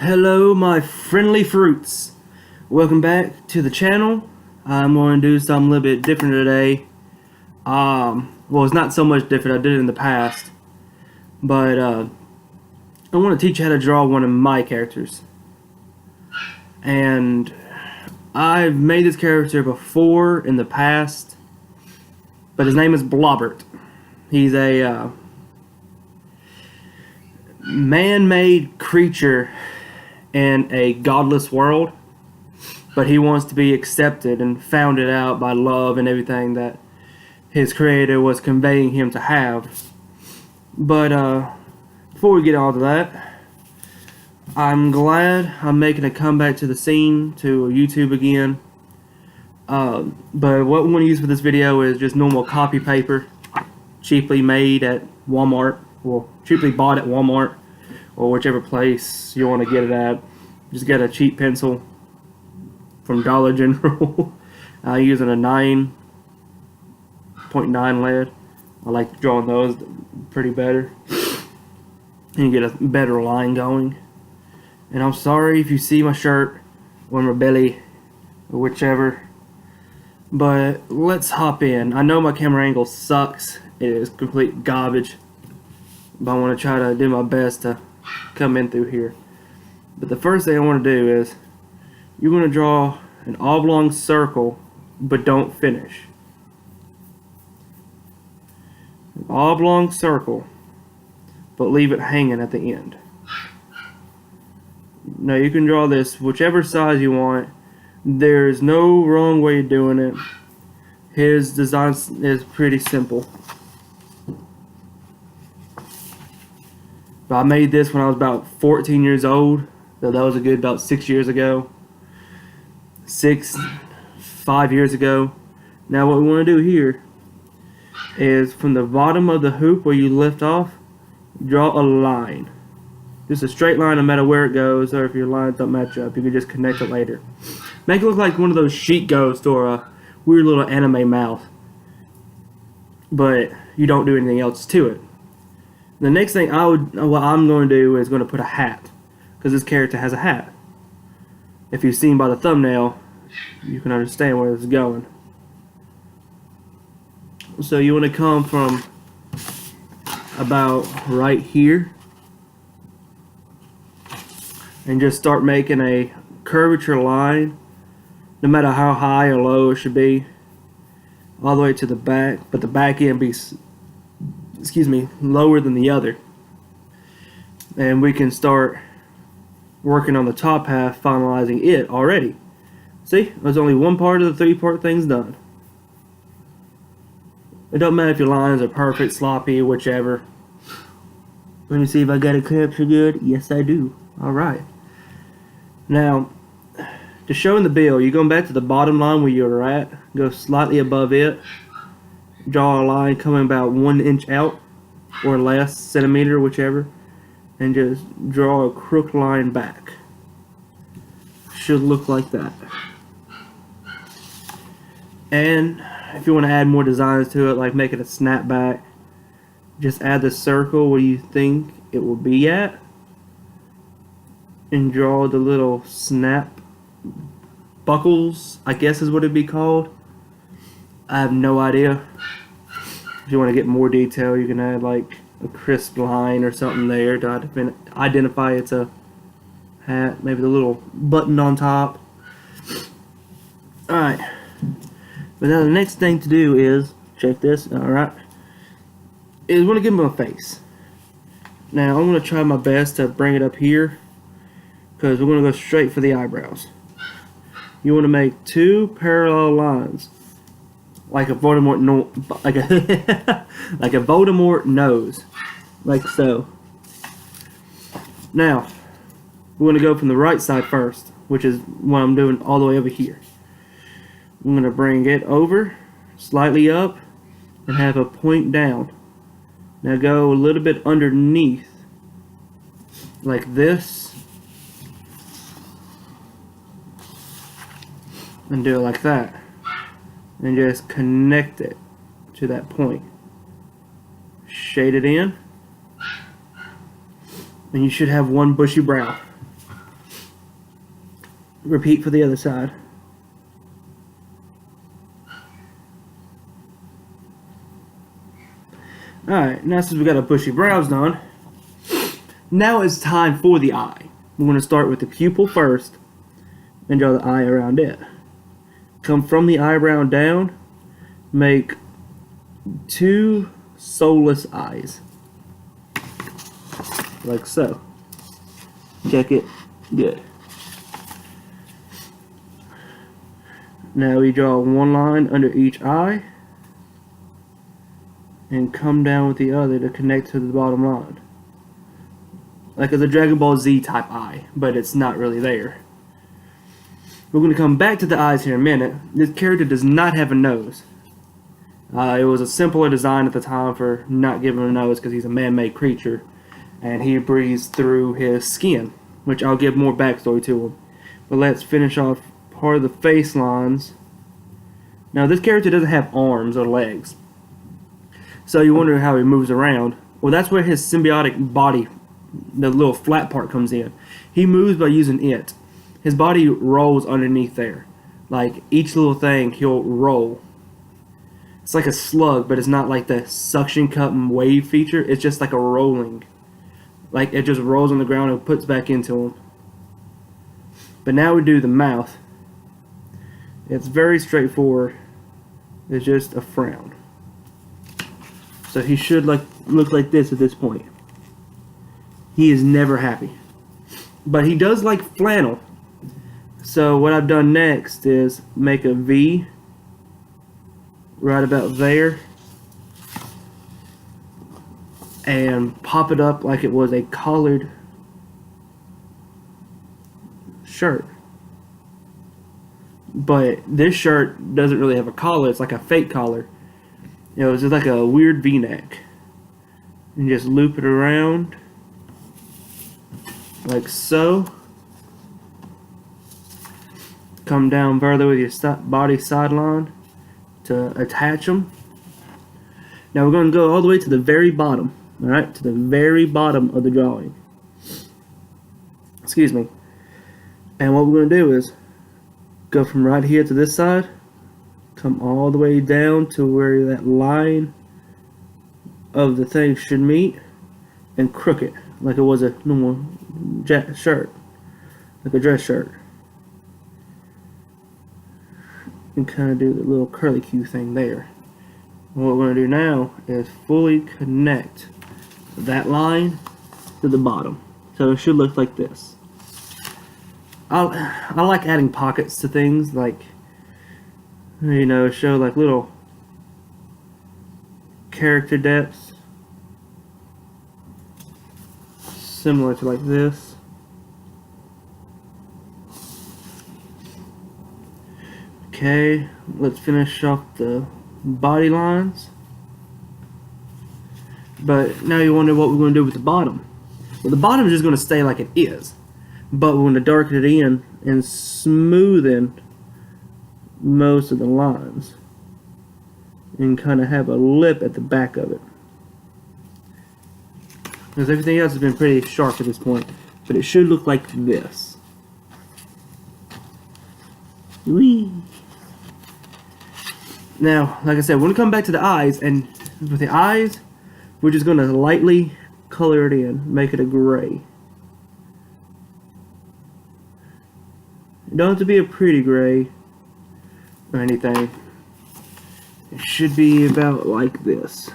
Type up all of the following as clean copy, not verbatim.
Hello my friendly fruits. Welcome back to the channel. I'm going to do something a little bit different today. Well, it's not so much different. I did it in the past. But I want to teach you how to draw one of my characters. And I've made this character before in the past. But his name is Blobert. He's a man-made creature in a godless world, but he wants to be accepted and founded out by love and everything that his creator was conveying him to have. But before we get on to that, I'm glad I'm making a comeback to the scene, to YouTube again. But what we want to use for this video is just normal copy paper, cheaply made at Walmart, well, cheaply bought at Walmart, or whichever place you want to get it at. Just get a cheap pencil from Dollar General. Using a 9.9 lead. I like drawing those pretty better. And you get a better line going. And I'm sorry if you see my shirt or my belly or whichever. But let's hop in. I know my camera angle sucks. It is complete garbage. But I want to try to do my best to come in through here. But the first thing I want to do is you're going to draw an oblong circle, but don't finish. An oblong circle, but leave it hanging at the end. Now you can draw this whichever size you want. There's no wrong way of doing it. His design is pretty simple. But I made this when I was about 14 years old. So that was a good about 6 years ago. 5 years ago. Now what we want to do here is from the bottom of the hoop where you lift off, draw a line. Just a straight line no matter where it goes, or if your lines don't match up, you can just connect it later. Make it look like one of those sheet ghosts or a weird little anime mouth. But you don't do anything else to it. The next thing what I'm going to do is going to put a hat. Because this character has a hat. If you've seen by the thumbnail, you can understand where it's going. So you want to come from about right here and just start making a curvature line, no matter how high or low it should be, all the way to the back, but the back end be, lower than the other. And we can start working on the top half, finalizing it already. See, there's only one part of the three-part thing's done. It don't matter if your lines are perfect, sloppy, whichever. Let me see if I got it captured good. Yes, I do. Alright. Now, to show in the bill, you're going back to the bottom line where you're at. Go slightly above it. Draw a line coming about 1 inch out, or less, centimeter, whichever. And just draw a crook line back. Should look like that. And if you want to add more designs to it, like make it a snapback, just add the circle where you think it will be at, and draw the little snap buckles, I guess is what it'd be called. I have no idea. If you want to get more detail, you can add like a crisp line or something there to identify it's a hat. Maybe the little button on top. Alright. But now the next thing to do is, check this, alright, is we're going to give him a face. Now I'm going to try my best to bring it up here, because we're going to go straight for the eyebrows. You want to make two parallel lines, like a Voldemort like a Voldemort nose, like so. Now we're going to go from the right side first, which is what I'm doing all the way over here. I'm going to bring it over, slightly up, and have a point down. Now go a little bit underneath, like this, and do it like that. And just connect it to that point. Shade it in, and you should have one bushy brow. Repeat for the other side. Alright, now since we got our bushy brows done, now it's time for the eye. We're going to start with the pupil first and draw the eye around it. Come from the eyebrow down, make 2 soulless eyes. Like so. Check it. Good. Now we draw one line under each eye and come down with the other to connect to the bottom line. Like it's a Dragon Ball Z type eye, but it's not really there. We're going to come back to the eyes here in a minute. This character does not have a nose. It was a simpler design at the time for not giving him a nose because he's a man-made creature. And he breathes through his skin, which I'll give more backstory to him. But let's finish off part of the face lines. Now this character doesn't have arms or legs. So you wonder how he moves around. Well, that's where his symbiotic body, the little flat part, comes in. He moves by using it. His body rolls underneath there. Like each little thing, he'll roll. It's like a slug, but it's not like the suction cup and wave feature. It's just like a rolling. Like it just rolls on the ground and puts back into him. But now we do the mouth. It's very straightforward. It's just a frown. So he should look like this at this point. He is never happy. But he does like flannel. So what I've done next is make a V right about there and pop it up like it was a collared shirt. But this shirt doesn't really have a collar. It's like a fake collar. You know, it's just like a weird V-neck. And just loop it around like so. Come down further with your body sideline to attach them. Now we're going to go all the way to the very bottom. Alright, to the very bottom of the drawing. Excuse me. And what we're going to do is go from right here to this side, come all the way down to where that line of the thing should meet, and crook it like it was a normal shirt, like a dress shirt. And kind of do the little curly Q thing there. And what we're going to do now is fully connect that line to the bottom. So it should look like this. I like adding pockets to things, like, you know, show like little character depths, similar to like this. Okay, let's finish off the body lines. But now you wonder what we're going to do with the bottom. Well, the bottom is just going to stay like it is, but we're going to darken it in and smoothen most of the lines and kind of have a lip at the back of it, because everything else has been pretty sharp at this point. But it should look like this. Whee! Now, like I said, we're going to come back to the eyes, and with the eyes, we're just going to lightly color it in, make it a gray. It don't have to be a pretty gray or anything. It should be about like this.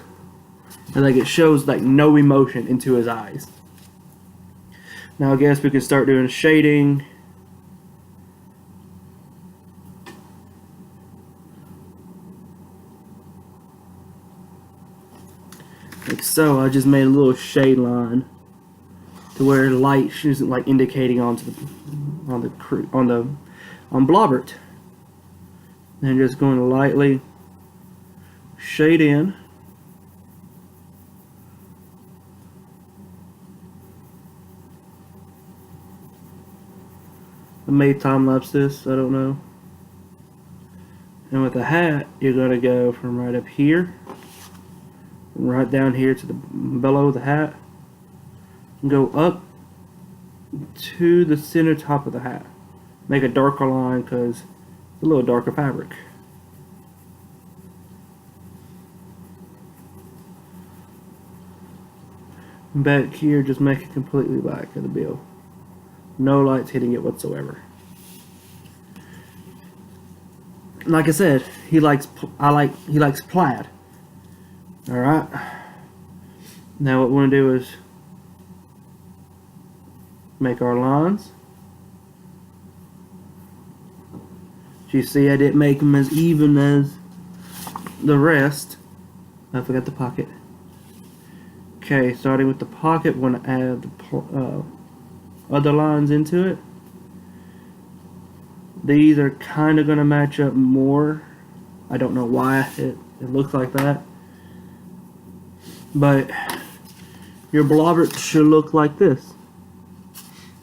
And like it shows like no emotion into his eyes. Now I guess we can start doing shading. Like so. I just made a little shade line to where light isn't like indicating onto the on blobert. And just going to lightly shade in. I may time lapse this, I don't know. And with the hat, you're going to go from right up here, right down here to the below the hat, and go up to the center top of the hat. make a darker line because it's a little darker fabric. Back here, just make it completely black of the bill. No lights hitting it whatsoever. Like I said, he likes plaid. All right. Now what we're gonna do is make our lines. You see, I didn't make them as even as the rest. I forgot the pocket. Okay, starting with the pocket, we're gonna add the other lines into it. These are kind of gonna match up more. I don't know why it looks like that, but your blobert should look like this.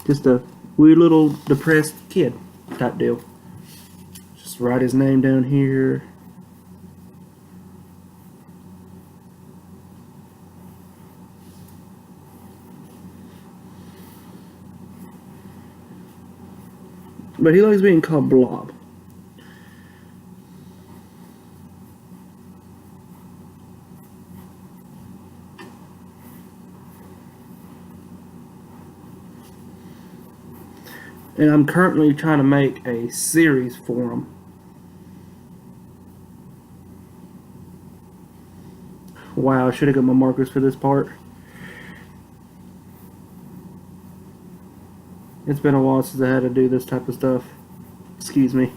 Just a weird little depressed kid type deal. Just write his name down here. But he likes being called Blob. And I'm currently trying to make a series for him. Wow, I should have got my markers for this part. It's been a while since I had to do this type of stuff. Excuse me.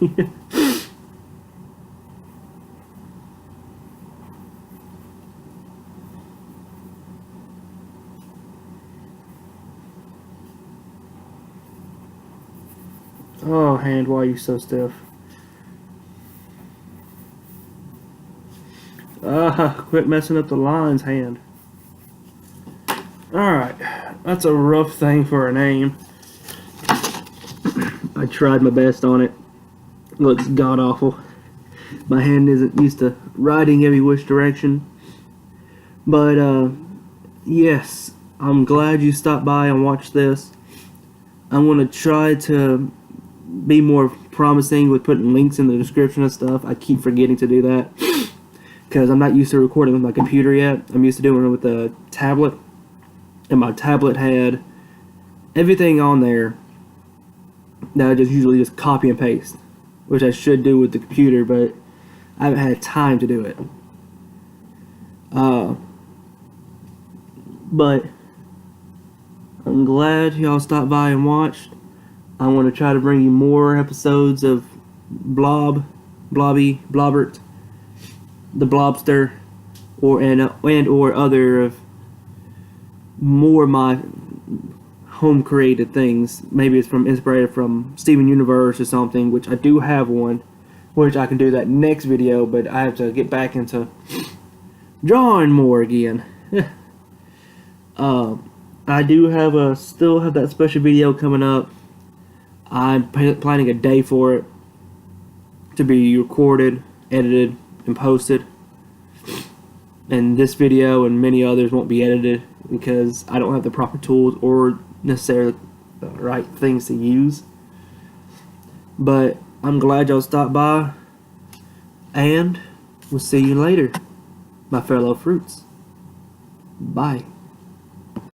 Oh, hand, why are you so stiff? Quit messing up the lines, hand. Alright, that's a rough thing for a name. I tried my best on it. Looks god awful. My hand isn't used to writing every which direction. But yes, I'm glad you stopped by and watched this. I'm gonna try to be more promising with putting links in the description and stuff. I keep forgetting to do that because I'm not used to recording with my computer yet. I'm used to doing it with a tablet, and my tablet had everything on there that I just usually just copy and paste, which I should do with the computer, but I haven't had time to do it. But I'm glad y'all stopped by and watched. I want to try to bring you more episodes of Blobby, Blobert, the Blobster, or other of more of my home created things. Maybe it's inspired from Steven Universe or something, which I do have one, which I can do that next video, but I have to get back into drawing more again. I do still have that special video coming up. I'm planning a day for it to be recorded, edited, and posted. And this video and many others won't be edited because I don't have the proper tools or necessarily the right things to use. But I'm glad y'all stopped by, and we'll see you later, my fellow fruits. Bye.